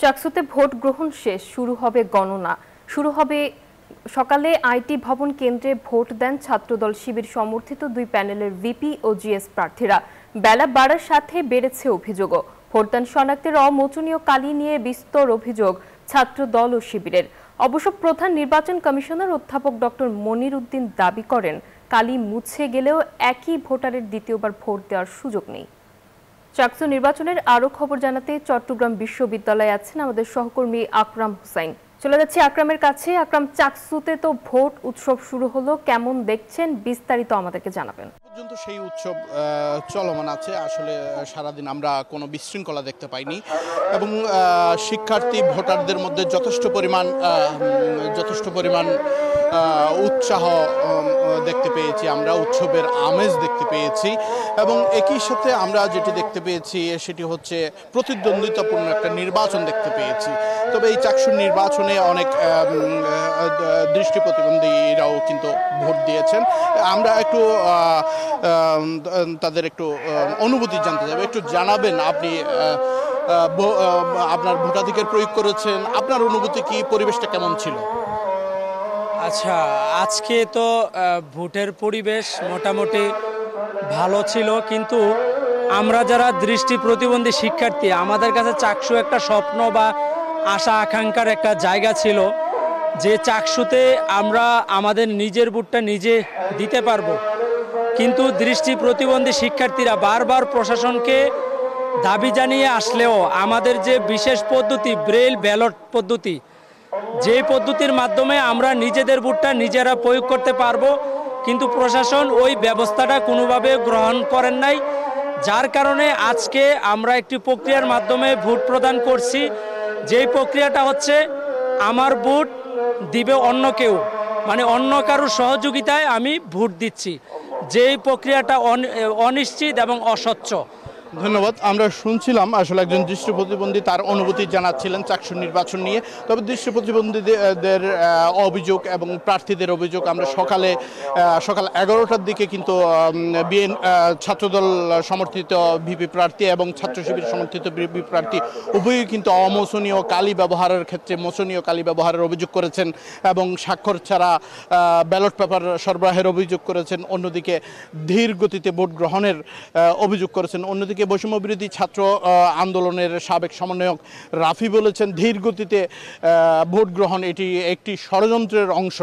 চাকসুতে vote গ্রহণ শেষ, শুরু হবে গণনা। শুরু হবে সকালে আইটি ভবন কেন্দ্রে ভোট দেন ছাত্রদল শিবির সমর্থিত দুই প্যানেলের ভিপি ও জিএস প্রার্থীরা। বেলা বাড়ার সাথে বেড়েছে অভিযোগও। ভোটদান শনাক্তের অমোচনীয় কালি নিয়ে বিস্তর অভিযোগ ছাত্রদল ও শিবিরের। অবশ্য প্রধান নির্বাচন কমিশনার অধ্যাপক ডক্টর মনির উদ্দিন দাবি করেন, কালি মুছে গেলেও একই ভোটারের দ্বিতীয়বার ভোট দেওয়ার সুযোগ নেই। চাকসু নির্বাচনের আরো খবর জানাতে চট্টগ্রাম বিশ্ববিদ্যালয়ে আছেন আমাদের সহকর্মী আকরাম হুসাইন। চলে যাচ্ছে আকরামের কাছে। আকরাম, চাকসুতে তো ভোট উৎসব শুরু হলো, কেমন দেখছেন বিস্তারিত আমাদেরকে জানাবেন। পর্যন্ত সেই উৎসব চলমান আছে। আসলে সারাদিন আমরা কোনো বিশৃঙ্খলা দেখতে পাইনি এবং শিক্ষার্থী ভোটারদের মধ্যে যথেষ্ট পরিমাণ উৎসাহ দেখতে পেয়েছি, আমরা উৎসবের আমেজ দেখতে পেয়েছি এবং একই সাথে আমরা যেটি দেখতে পেয়েছি সেটি হচ্ছে প্রতিদ্বন্দ্বিতাপূর্ণ একটা নির্বাচন দেখতে পেয়েছি। তবে এই চাকসুর নির্বাচনে অনেক দৃষ্টি প্রতিবন্ধীরাও কিন্তু ভোট দিয়েছেন। আমরা একটু তাদের একটু অনুভূতি জানতে চাইব। একটু জানাবেন, আপনি আপনার ভোটাধিকার প্রয়োগ করেছেন, আপনার অনুভূতি কি, পরিবেশটা কেমন ছিল? আচ্ছা, আজকে তো ভোটের পরিবেশ মোটামুটি ভালো ছিল, কিন্তু আমরা যারা দৃষ্টি প্রতিবন্ধী শিক্ষার্থী, আমাদের কাছে চাকসু একটা স্বপ্ন বা আশা আকাঙ্ক্ষার একটা জায়গা ছিল যে চাকসুতে আমরা আমাদের নিজের ভোটটা নিজে দিতে পারবো। কিন্তু দৃষ্টি প্রতিবন্ধী শিক্ষার্থীরা বারবার প্রশাসনকে দাবি জানিয়ে আসলেও আমাদের যে বিশেষ পদ্ধতি ব্রেইল ব্যালট পদ্ধতি, যে পদ্ধতির মাধ্যমে আমরা নিজেদের ভোটটা নিজেরা প্রয়োগ করতে পারবো, কিন্তু প্রশাসন ওই ব্যবস্থাটা কোনোভাবে গ্রহণ করেন নাই। যার কারণে আজকে আমরা একটি প্রক্রিয়ার মাধ্যমে ভোট প্রদান করছি, যেই প্রক্রিয়াটা হচ্ছে আমার ভোট দিবে অন্য কেউ, মানে অন্য কারোর সহযোগিতায় আমি ভোট দিচ্ছি, যেই প্রক্রিয়াটা অনিশ্চিত এবং অস্বচ্ছ। ধন্যবাদ। আমরা শুনছিলাম আসলে একজন দৃষ্টি প্রতিবন্ধী তার অনুভূতি জানাচ্ছিলেন চাকসুর নির্বাচন নিয়ে। তবে দৃষ্টি প্রতিবন্ধীদের অভিযোগ এবং প্রার্থীদের অভিযোগ, আমরা সকাল 11টার দিকে কিন্তু ছাত্রদল সমর্থিত ভিপি প্রার্থী এবং ছাত্র শিবির সমর্থিত ভিপি প্রার্থী উভয়ই কিন্তু অমোচনীয় কালি ব্যবহারের ক্ষেত্রে মোচনীয় কালি ব্যবহারের অভিযোগ করেছেন এবং স্বাক্ষর ছাড়া ব্যালট পেপার সরবরাহের অভিযোগ করেছেন। অন্যদিকে ধীর গতিতে ভোট গ্রহণের অভিযোগ করেছেন। অন্যদিকে বৈষম্য বিরোধী ছাত্র আন্দোলনের সাবেক সমন্বয়ক রাফি বলেছেন, ধীর গতিতে ভোট গ্রহণ এটি একটি ষড়যন্ত্রের অংশ,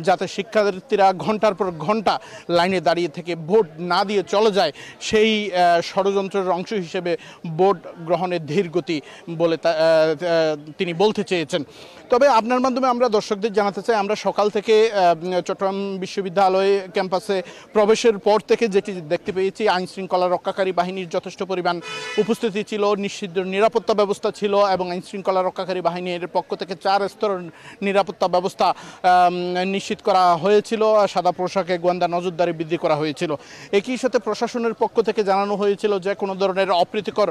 যাতে শিক্ষার্থীরা ঘন্টার পর ঘন্টা লাইনে দাঁড়িয়ে থেকে ভোট না দিয়ে চলে যায়, সেই ষড়যন্ত্রের অংশ হিসেবে ভোট গ্রহণের ধীর গতি বলে তিনি বলতে চেয়েছেন। তবে আপনার মাধ্যমে আমরা দর্শকদের জানাতে চাই, আমরা সকাল থেকে চট্টগ্রাম বিশ্ববিদ্যালয় ক্যাম্পাসে প্রবেশের পর থেকে যেটি দেখতে পেয়েছি, আইন শৃঙ্খলা রক্ষাকারী বাহিনীর যথেষ্ট পরিমাণ উপস্থিতি ছিল, নিশ্চিত নিরাপত্তা ব্যবস্থা ছিল এবং আইন শৃঙ্খলা রক্ষাকারী বাহিনীর পক্ষ থেকে 4 স্তরের নিরাপত্তা ব্যবস্থা নিশ্চিত করা হয়েছিল। সাদা পোশাকে গোয়েন্দা নজরদারি বৃদ্ধি করা হয়েছিল। একই সাথে প্রশাসনের পক্ষ থেকে জানানো হয়েছিল যে কোনো ধরনের অপ্রীতিকর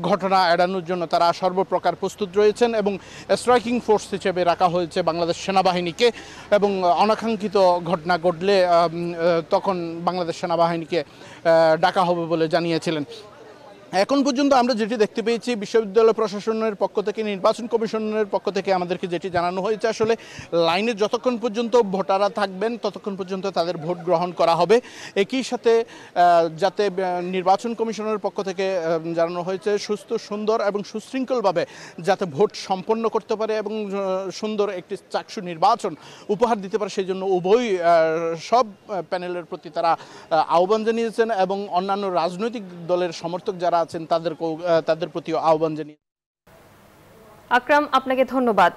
ঘটনা এড়ানোর জন্য তারা সর্বপ্রকার প্রস্তুত রয়েছেন এবং স্ট্রাইকিং ফোর্স হিসেবে রাখা হয়েছে বাংলাদেশ সেনাবাহিনীকে এবং অনাকাঙ্ক্ষিত ঘটনা ঘটলে তখন বাংলাদেশ সেনাবাহিনীকে ডাকা হবে বলে জানিয়েছিলেন। এখন পর্যন্ত আমরা যেটি দেখতে পেয়েছি, বিশ্ববিদ্যালয় প্রশাসনের পক্ষ থেকে, নির্বাচন কমিশনের পক্ষ থেকে আমাদেরকে যেটি জানানো হয়েছে, আসলে লাইনে যতক্ষণ পর্যন্ত ভোটাররা থাকবেন ততক্ষণ পর্যন্ত তাদের ভোট গ্রহণ করা হবে। একই সাথে যাতে নির্বাচন কমিশনের পক্ষ থেকে জানানো হয়েছে সুস্থ, সুন্দর এবং সুশৃঙ্খলভাবে যাতে ভোট সম্পন্ন করতে পারে এবং সুন্দর একটি চাকসু নির্বাচন উপহার দিতে পারে, সেই জন্য সব প্যানেলের প্রতি তারা আহ্বান জানিয়েছেন এবং অন্যান্য রাজনৈতিক দলের সমর্থক যারা আছেন তাদের প্রতি আহ্বান জানিয়ে। আকরাম, আপনাকে ধন্যবাদ।